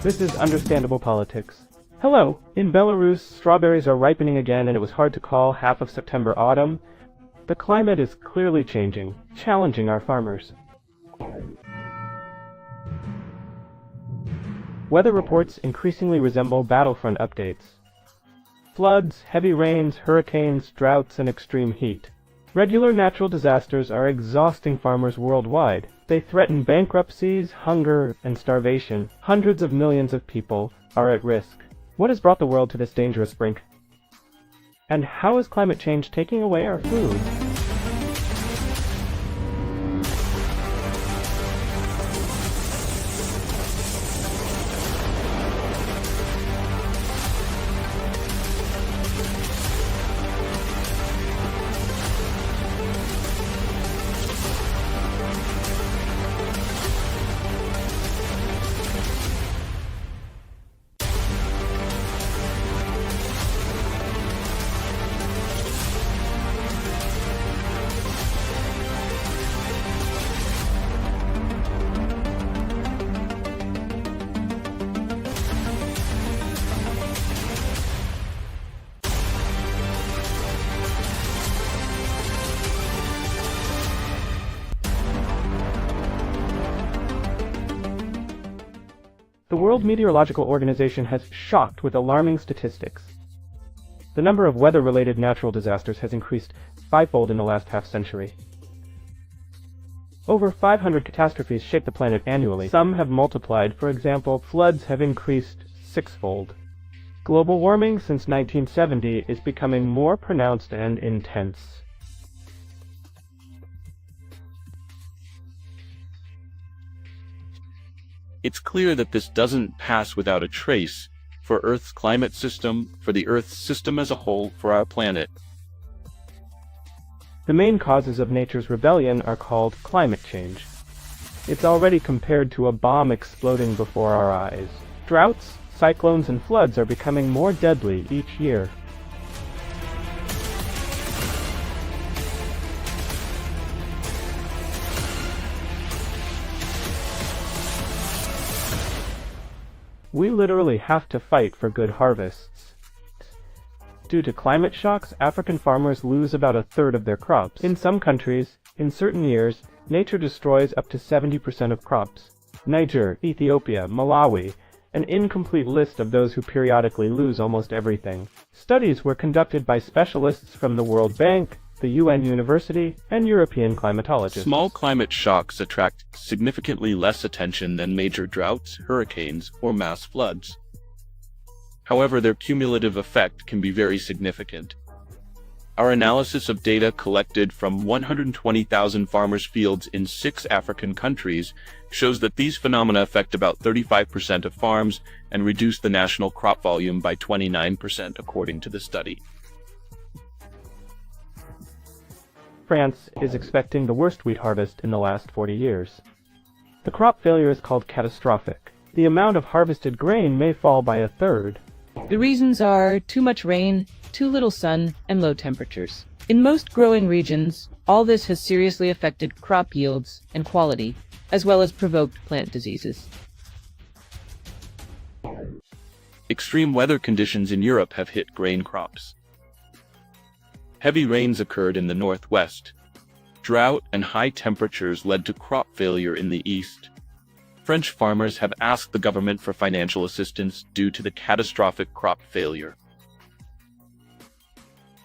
This is understandable politics. Hello, in Belarus, strawberries are ripening again and it was hard to call half of September autumn. The climate is clearly changing, challenging our farmers. Weather reports increasingly resemble battlefront updates. Floods, heavy rains, hurricanes, droughts, and extreme heat. Regular natural disasters are exhausting farmers worldwide. They threaten bankruptcies, hunger, and starvation. Hundreds of millions of people are at risk. What has brought the world to this dangerous brink? And how is climate change taking away our food? The World Meteorological Organization has shocked with alarming statistics. The number of weather-related natural disasters has increased fivefold in the last half-century. Over 500 catastrophes shake the planet annually. Some have multiplied. For example, floods have increased sixfold. Global warming since 1970 is becoming more pronounced and intense. It's clear that this doesn't pass without a trace for Earth's climate system, for the Earth's system as a whole, for our planet. The main causes of nature's rebellion are called climate change. It's already compared to a bomb exploding before our eyes. Droughts, cyclones, and floods are becoming more deadly each year. We literally have to fight for good harvests. Due to climate shocks, African farmers lose about a third of their crops. In some countries, in certain years, nature destroys up to 70% of crops. Niger, Ethiopia, Malawi, an incomplete list of those who periodically lose almost everything. Studies were conducted by specialists from the World Bank, the UN University, and European climatologists. Small climate shocks attract significantly less attention than major droughts, hurricanes, or mass floods. However, their cumulative effect can be very significant. Our analysis of data collected from 120,000 farmers' fields in 6 African countries shows that these phenomena affect about 35% of farms and reduce the national crop volume by 29%, according to the study. France is expecting the worst wheat harvest in the last 40 years. The crop failure is called catastrophic. The amount of harvested grain may fall by a third. The reasons are too much rain, too little sun, and low temperatures. In most growing regions, all this has seriously affected crop yields and quality, as well as provoked plant diseases. Extreme weather conditions in Europe have hit grain crops. Heavy rains occurred in the northwest. Drought and high temperatures led to crop failure in the east. French farmers have asked the government for financial assistance due to the catastrophic crop failure.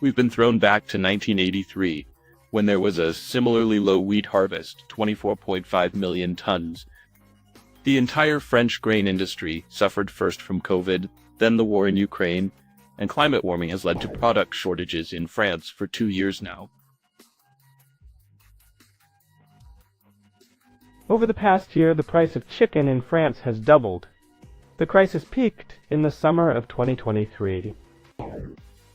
We've been thrown back to 1983, when there was a similarly low wheat harvest, 24.5 million tons. The entire French grain industry suffered first from COVID, then the war in Ukraine, and climate warming has led to product shortages in France for 2 years now. Over the past year, the price of chicken in France has doubled. The crisis peaked in the summer of 2023.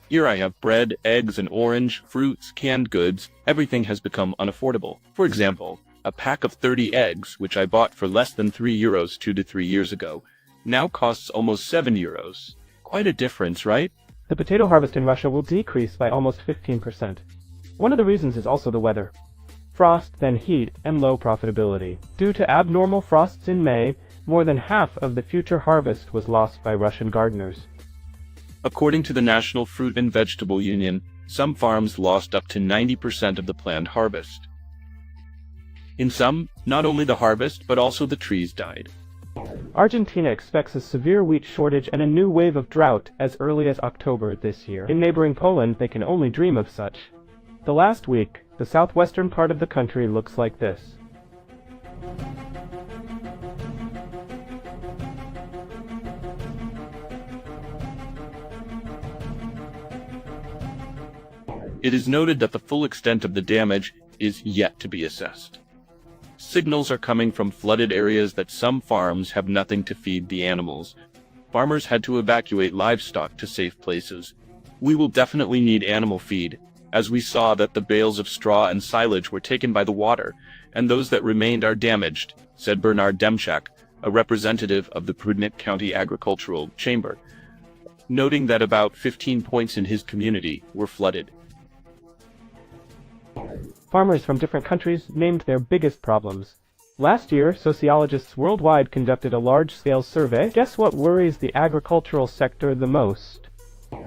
Here I have bread, eggs, and orange, fruits, canned goods. Everything has become unaffordable. For example, a pack of 30 eggs, which I bought for less than €3 2 to 3 years ago, now costs almost €7. Quite a difference, right? The potato harvest in Russia will decrease by almost 15%. One of the reasons is also the weather. Frost, then heat, and low profitability. Due to abnormal frosts in May, More than half of the future harvest was lost by Russian gardeners. According to the National Fruit and Vegetable Union, some farms lost up to 90% of the planned harvest. In some, not only the harvest but also the trees died. Argentina expects a severe wheat shortage and a new wave of drought as early as October this year. In neighboring Poland, they can only dream of such. The last week, the southwestern part of the country looks like this. It is noted that the full extent of the damage is yet to be assessed. Signals are coming from flooded areas that some farms have nothing to feed the animals. Farmers had to evacuate livestock to safe places. We will definitely need animal feed, as we saw that the bales of straw and silage were taken by the water, and those that remained are damaged, said Bernard Demchak, a representative of the Prudnik County Agricultural Chamber, noting that about 15 points in his community were flooded. Farmers from different countries named their biggest problems. Last year, sociologists worldwide conducted a large-scale survey. Guess what worries the agricultural sector the most?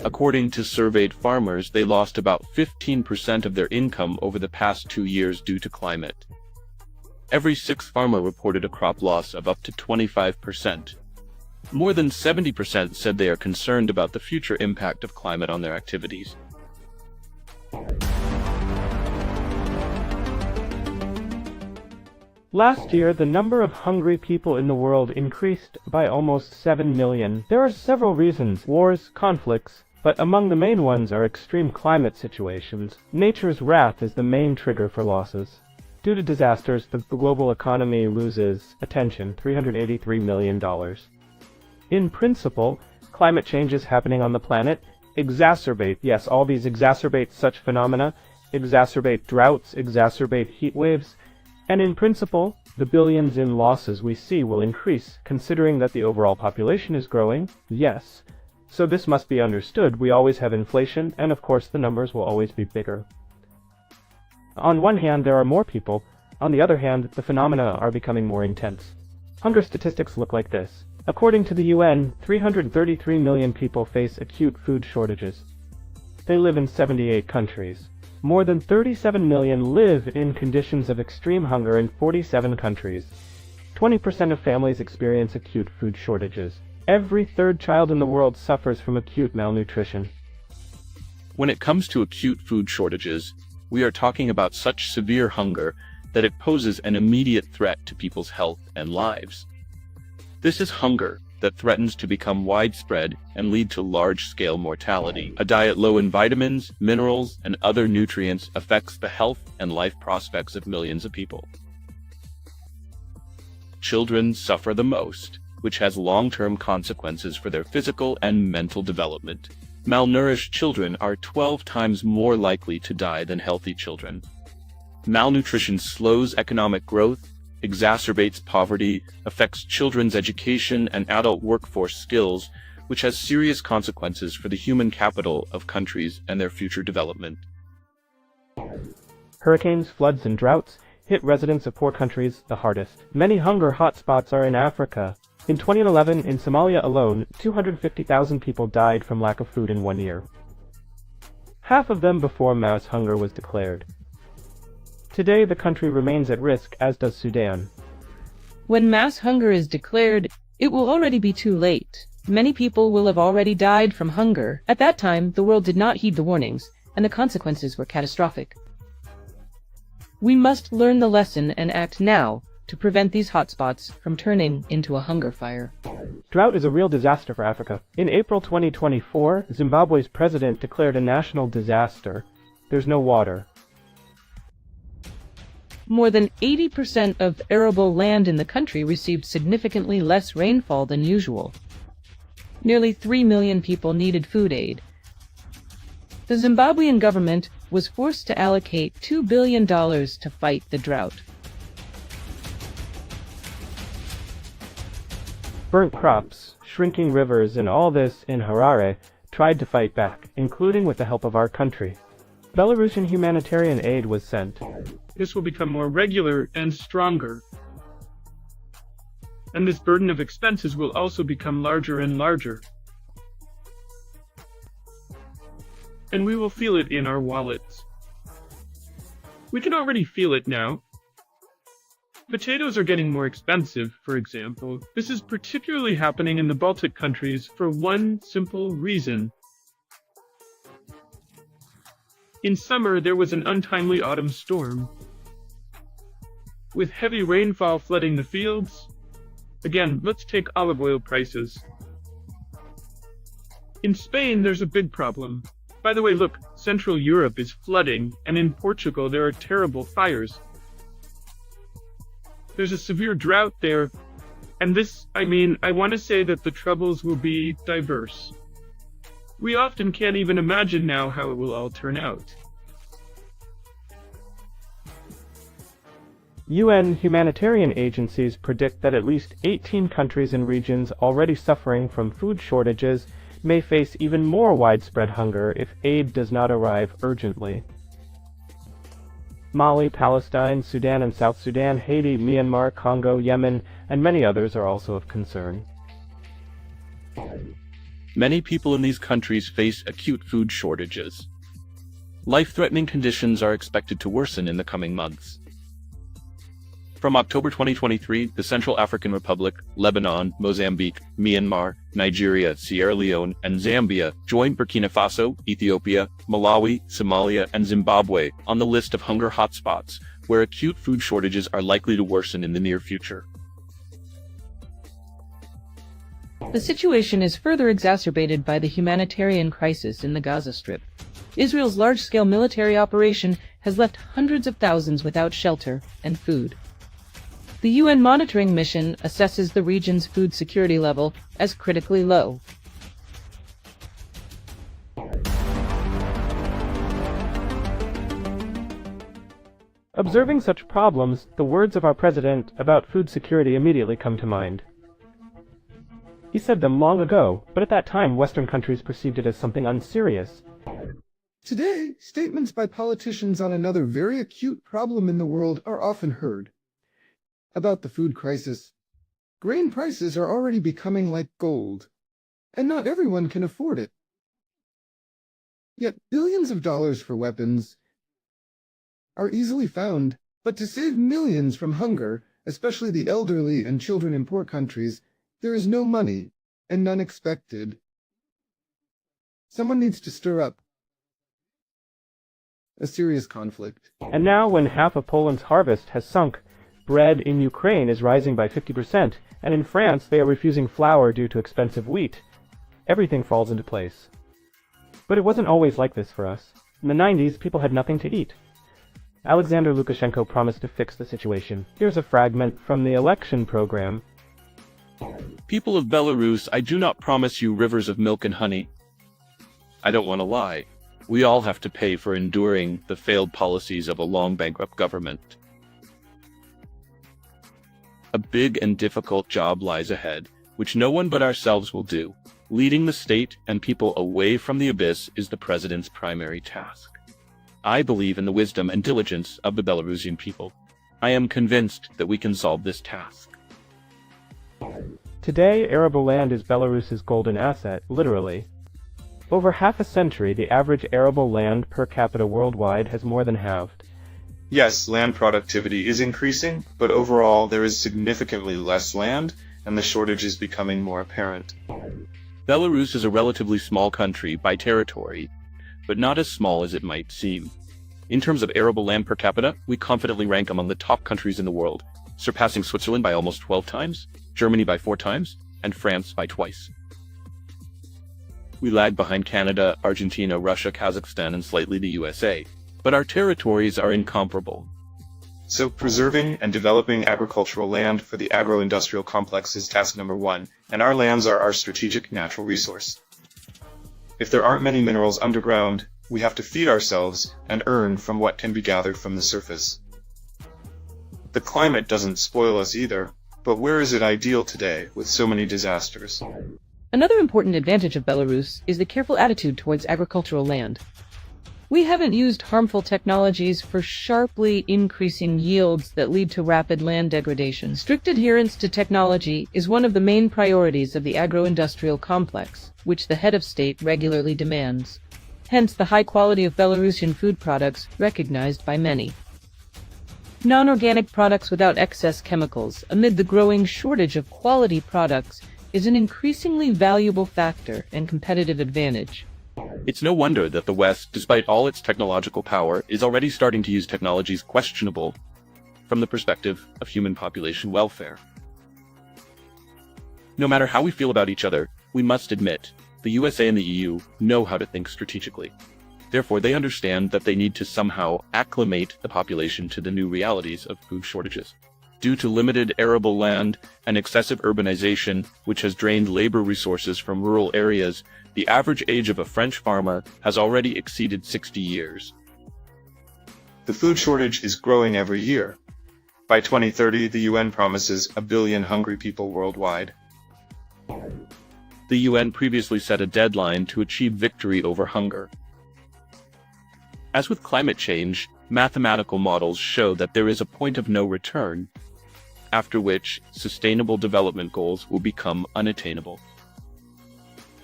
According to surveyed farmers, they lost about 15% of their income over the past 2 years due to climate. Every sixth farmer reported a crop loss of up to 25%. More than 70% said they are concerned about the future impact of climate on their activities. Last year, the number of hungry people in the world increased by almost 7 million. There are several reasons: wars, conflicts, but among the main ones are extreme climate situations. Nature's wrath is the main trigger for losses. Due to disasters, the global economy loses, attention, $383 million. In principle, climate changes happening on the planet exacerbate, yes, all these exacerbate such phenomena, exacerbate droughts, exacerbate heat waves, and in principle, the billions in losses we see will increase, considering that the overall population is growing, yes. So this must be understood. We always have inflation, and of course the numbers will always be bigger. On one hand, there are more people. On the other hand, the phenomena are becoming more intense. Hunger statistics look like this. According to the UN, 333 million people face acute food shortages. They live in 78 countries. More than 37 million live in conditions of extreme hunger in 47 countries. 20% of families experience acute food shortages. Every third child in the world suffers from acute malnutrition. When it comes to acute food shortages, we are talking about such severe hunger that it poses an immediate threat to people's health and lives. This is hunger that threatens to become widespread and lead to large-scale mortality. A diet low in vitamins, minerals, and other nutrients affects the health and life prospects of millions of people. Children suffer the most, which has long-term consequences for their physical and mental development. Malnourished children are 12 times more likely to die than healthy children. Malnutrition slows economic growth, exacerbates poverty, affects children's education and adult workforce skills, which has serious consequences for the human capital of countries and their future development. Hurricanes, floods, and droughts hit residents of poor countries the hardest. Many hunger hotspots are in Africa. In 2011, in Somalia alone, 250,000 people died from lack of food in 1 year. Half of them before mass hunger was declared. Today, the country remains at risk, as does Sudan. When mass hunger is declared, it will already be too late. Many people will have already died from hunger. At that time, the world did not heed the warnings, and the consequences were catastrophic. We must learn the lesson and act now to prevent these hotspots from turning into a hunger fire. Drought is a real disaster for Africa. In April 2024, Zimbabwe's president declared a national disaster. There's no water. More than 80% of arable land in the country received significantly less rainfall than usual. Nearly 3 million people needed food aid. The Zimbabwean government was forced to allocate $2 billion to fight the drought. Burnt crops, shrinking rivers, and all this in Harare tried to fight back, including with the help of our country. Belarusian humanitarian aid was sent. This will become more regular and stronger. and this burden of expenses will also become larger and larger. And we will feel it in our wallets. We can already feel it now. Potatoes are getting more expensive, for example. This is particularly happening in the Baltic countries for one simple reason. In summer, there was an untimely autumn storm, with heavy rainfall flooding the fields. Again, let's take olive oil prices. In Spain, there's a big problem. By the way, look, Central Europe is flooding, and in Portugal there are terrible fires. There's a severe drought there, and I want to say that the troubles will be diverse. We often can't even imagine now how it will all turn out. UN humanitarian agencies predict that at least 18 countries and regions already suffering from food shortages may face even more widespread hunger if aid does not arrive urgently. Mali, Palestine, Sudan and South Sudan, Haiti, Myanmar, Congo, Yemen, and many others are also of concern. Many people in these countries face acute food shortages. Life-threatening conditions are expected to worsen in the coming months. From October 2023, the Central African Republic, Lebanon, Mozambique, Myanmar, Nigeria, Sierra Leone, and Zambia joined Burkina Faso, Ethiopia, Malawi, Somalia, and Zimbabwe on the list of hunger hotspots, where acute food shortages are likely to worsen in the near future. The situation is further exacerbated by the humanitarian crisis in the Gaza Strip. Israel's large-scale military operation has left hundreds of thousands without shelter and food. The UN monitoring mission assesses the region's food security level as critically low. Observing such problems, the words of our president about food security immediately come to mind. He said them long ago, but at that time Western countries perceived it as something unserious. Today, statements by politicians on another very acute problem in the world are often heard. About the food crisis, grain prices are already becoming like gold, and not everyone can afford it. Yet billions of dollars for weapons are easily found, but to save millions from hunger, especially the elderly and children in poor countries, there is no money, and none expected. Someone needs to stir up a serious conflict. And now, when half of Poland's harvest has sunk, bread in Ukraine is rising by 50%, and in France they are refusing flour due to expensive wheat. Everything falls into place. But it wasn't always like this for us. In the 90s, people had nothing to eat. Alexander Lukashenko promised to fix the situation. Here's a fragment from the election program. People of Belarus, I do not promise you rivers of milk and honey. I don't want to lie. We all have to pay for enduring the failed policies of a long bankrupt government. A big and difficult job lies ahead, which no one but ourselves will do. Leading the state and people away from the abyss is the president's primary task. I believe in the wisdom and diligence of the Belarusian people. I am convinced that we can solve this task. Today, arable land is Belarus's golden asset, literally. Over half a century, the average arable land per capita worldwide has more than halved. Yes, land productivity is increasing, but overall there is significantly less land, and the shortage is becoming more apparent. Belarus is a relatively small country by territory, but not as small as it might seem. In terms of arable land per capita, we confidently rank among the top countries in the world, surpassing Switzerland by almost 12 times, Germany by 4 times, and France by twice. We lag behind Canada, Argentina, Russia, Kazakhstan, and slightly the USA. But our territories are incomparable. So preserving and developing agricultural land for the agro-industrial complex is task number 1, and our lands are our strategic natural resource. If there aren't many minerals underground, we have to feed ourselves and earn from what can be gathered from the surface. The climate doesn't spoil us either, but where is it ideal today with so many disasters? Another important advantage of Belarus is the careful attitude towards agricultural land. We haven't used harmful technologies for sharply increasing yields that lead to rapid land degradation. Strict adherence to technology is one of the main priorities of the agro-industrial complex, which the head of state regularly demands. Hence the high quality of Belarusian food products recognized by many. Non-organic products without excess chemicals, amid the growing shortage of quality products, is an increasingly valuable factor and competitive advantage. It's no wonder that the West, despite all its technological power, is already starting to use technologies questionable from the perspective of human population welfare. No matter how we feel about each other, we must admit, the USA and the EU know how to think strategically. Therefore, they understand that they need to somehow acclimate the population to the new realities of food shortages. Due to limited arable land and excessive urbanization, which has drained labor resources from rural areas, the average age of a French farmer has already exceeded 60 years. The food shortage is growing every year. By 2030, the UN promises 1 billion hungry people worldwide. The UN previously set a deadline to achieve victory over hunger. As with climate change, mathematical models show that there is a point of no return, after which sustainable development goals will become unattainable.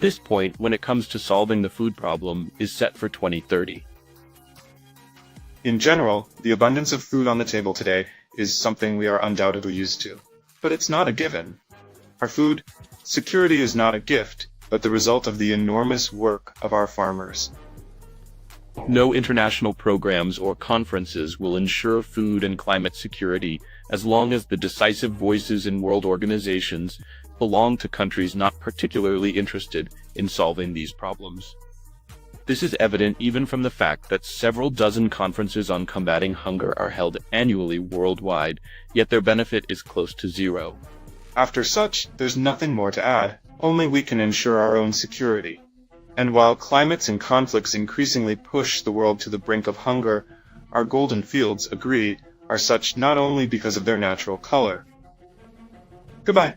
This point, when it comes to solving the food problem, is set for 2030. In general, the abundance of food on the table today is something we are undoubtedly used to. But it's not a given. Our food security is not a gift, but the result of the enormous work of our farmers. No international programs or conferences will ensure food and climate security as long as the decisive voices in world organizations belong to countries not particularly interested in solving these problems. This is evident even from the fact that several dozen conferences on combating hunger are held annually worldwide, yet their benefit is close to zero. After such, there's nothing more to add. Only we can ensure our own security. And while climates and conflicts increasingly push the world to the brink of hunger, our golden fields, agreed, are such not only because of their natural color. Goodbye.